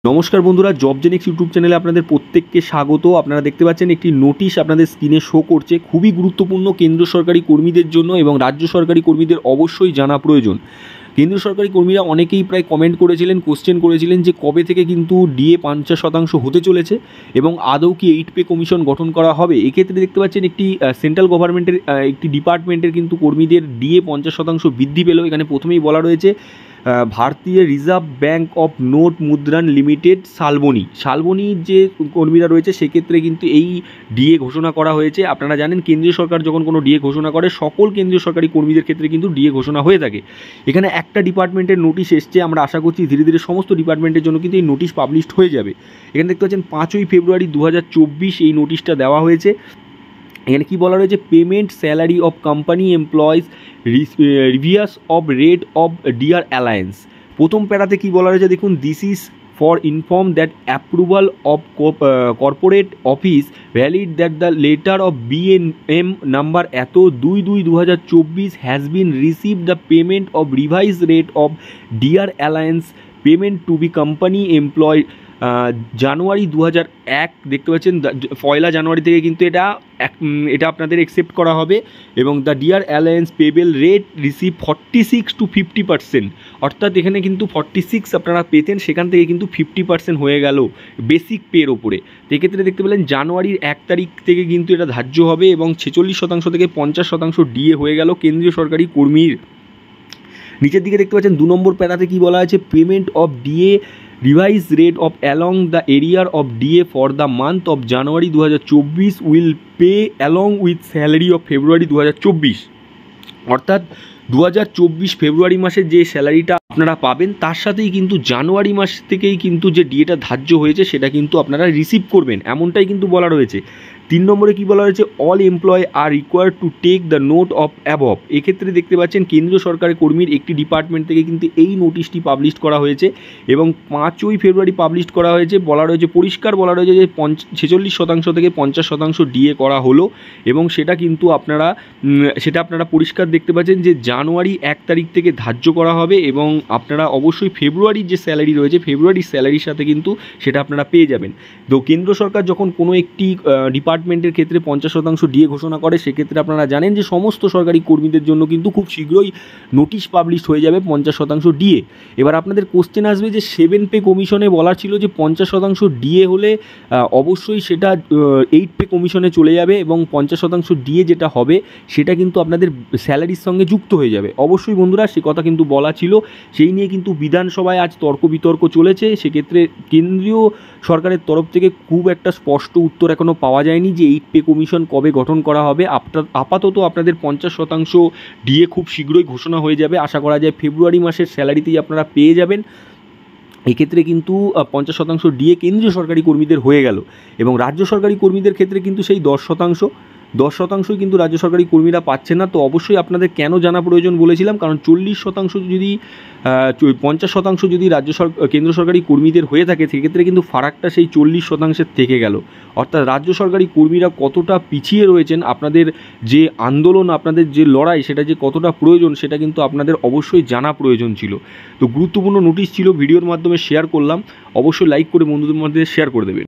নমস্কার বন্ধুরা, job Xenix YouTube চ্যানেলে আপনাদের প্রত্যেককে স্বাগত। আপনারা দেখতে পাচ্ছেন একটি নোটিশ আপনাদের স্ক্রিনে শো করছে, খুবই গুরুত্বপূর্ণ কেন্দ্র সরকারি কর্মীদের জন্য এবং রাজ্য সরকারি কর্মীদের অবশ্যই জানা প্রয়োজন। কেন্দ্রীয় সরকারি কর্মীরা অনেকেই প্রায় কমেন্ট করেছিলেন, কোশ্চেন করেছিলেন যে কবে থেকে কিন্তু ডিএ 50% হতে চলেছে এবং আদৌ কি 8 পে কমিশন গঠন করা হবে। এক্ষেত্রে দেখতে পাচ্ছেন একটি সেন্ট্রাল গভর্নমেন্টের একটি ডিপার্টমেন্টের কিন্তু কর্মীদের ডিএ 50% বৃদ্ধি পেল। এখানে প্রথমেই বলা রয়েছে ভারতীয় reserve bank of note Mudran limited Salboni যে কর্মীরা রয়েছে সেক্ষেত্রে কিন্তু এই ডিএ ঘোষণা করা হয়েছে। আপনারা জানেন কেন্দ্রীয় সরকার যখন কোনো ডিএ ঘোষণা করে সকল কেন্দ্রীয় সরকারি কর্মীদের ক্ষেত্রে কিন্তু ডিএ ঘোষণা হয়ে থাকে। এখানে একটা ডিপার্টমেন্টের নোটিশ এসছে, আমরা আশা করছি ধীরে ধীরে সমস্ত ডিপার্টমেন্টের জন্য কিন্তু এই নোটিশ পাবলিশড হয়ে যাবে। এখানে দেখতে পাচ্ছেন 5ই ফেব্রুয়ারি 2024 এই নোটিশটা দেওয়া হয়েছে। এখানে কি বলা রয়েছে, payment salary of company employees revise of rate of DR allowance. প্রথম প্যারাতে কি বলা রয়েছে দেখুন, this is for inform that approval of corporate office valid that the letter of BNM number 2/2024 has been receive the payment of revise rate of DR allowance payment to be company employ January 2001। দেখতে পাচ্ছেন 1 জানুয়ারি থেকে কিন্তু এটা আপনাদের accept করা হবে এবং the DR allowance payable rate receive 46 to 50%, অর্থাৎ এখানে কিন্তু 46 আপনারা পেতেন, সেখান থেকে কিন্তু 50% হয়ে গেল বেসিক পের ওপরে। সেক্ষেত্রে দেখতে পেলেন জানুয়ারির 1 তারিখ থেকে কিন্তু এটা ধার্য হবে এবং 46% থেকে 50% ডিএ হয়ে গেল কেন্দ্রীয় সরকারি কর্মীর। নিচের দিকে দেখতে পাচ্ছেন 2 নম্বর প্যারাতে কি বলা আছে, payment of DA revise rate of along the arrear of DA for the month of January 2024 will pay along with salary of February 2024। অর্থাৎ 2024 ফেব্রুয়ারি মাসের যে স্যালারিটা আপনারা পাবেন তার সাথেই কিন্তু জানুয়ারি মাস থেকেই কিন্তু যে ডিএটা ধার্য হয়েছে সেটা কিন্তু আপনারা রিসিভ করবেন, এমনটাই কিন্তু বলা রয়েছে। 3 নম্বরে কি বলা রয়েছে, all employee are required to take the note of above. এক্ষেত্রে দেখতে পাচ্ছেন কেন্দ্রীয় সরকারের কর্মীর একটি ডিপার্টমেন্ট থেকে কিন্তু এই নোটিশটি পাবলিশ করা হয়েছে এবং 5ই ফেব্রুয়ারি পাবলিশ করা হয়েছে। বলা রয়েছে, পরিষ্কার বলা রয়েছে যে 46% থেকে 50% ডিএ করা হলো এবং সেটা কিন্তু আপনারা পরিষ্কার দেখতে পাচ্ছেন যে জানুয়ারি 1 তারিখ থেকে ধার্য করা হবে এবং আপনারা অবশ্যই ফেব্রুয়ারির যে স্যালারি রয়েছে ফেব্রুয়ারির স্যালারির সাথে কিন্তু সেটা আপনারা পেয়ে যাবেন। তো কেন্দ্র সরকার যখন কোনো একটি ডিপার্টমেন্টের ক্ষেত্রে 50% ডিএ ঘোষণা করে সেক্ষেত্রে আপনারা জানেন যে সমস্ত সরকারি কর্মীদের জন্য কিন্তু খুব শীঘ্রই নোটিশ পাবলিশ হয়ে যাবে 50% ডিএ। এবার আপনাদের কোশ্চেন আসবে যে 7 পে কমিশনে বলা ছিল যে 50% ডিএ হলে অবশ্যই সেটা 8 পে কমিশনে চলে যাবে এবং 50% ডিএ যেটা হবে সেটা কিন্তু আপনাদের স্যালারির সঙ্গে যুক্ত হয়ে যাবে। অবশ্যই বন্ধুরা সে কথা কিন্তু বলা ছিল, সেই নিয়ে কিন্তু বিধানসভায় আজ তর্ক বিতর্ক চলেছে। সেক্ষেত্রে কেন্দ্রীয় সরকারের তরফ থেকে খুব একটা স্পষ্ট উত্তর এখনও পাওয়া যায়নি যে 8 পে কমিশন কবে গঠন করা হবে। আপাতত আপনাদের 50% ডিএ খুব শীঘ্রই ঘোষণা হয়ে যাবে, আশা করা যায় ফেব্রুয়ারি মাসের স্যালারিতেই আপনারা পেয়ে যাবেন। এক্ষেত্রে কিন্তু 50% ডিএ কেন্দ্রীয় সরকারি কর্মীদের হয়ে গেল এবং রাজ্য সরকারি কর্মীদের ক্ষেত্রে কিন্তু সেই 10%ই কিন্তু রাজ্য সরকারি কর্মীরা পাচ্ছে না। তো অবশ্যই আপনাদের কেন জানা প্রয়োজন বলেছিলাম, কারণ 50% যদি কেন্দ্র সরকারি কর্মীদের হয়ে থাকে সেক্ষেত্রে কিন্তু ফারাকটা সেই 40% থেকে গেল। অর্থাৎ রাজ্য সরকারি কর্মীরা কতটা পিছিয়ে রয়েছেন, আপনাদের যে আন্দোলন, আপনাদের যে লড়াই সেটা যে কতটা প্রয়োজন সেটা কিন্তু আপনাদের অবশ্যই জানা প্রয়োজন ছিল। তো গুরুত্বপূর্ণ নোটিশ ছিল, ভিডিওর মাধ্যমে শেয়ার করলাম, অবশ্যই লাইক করে বন্ধুদের মধ্যে শেয়ার করে দেবেন।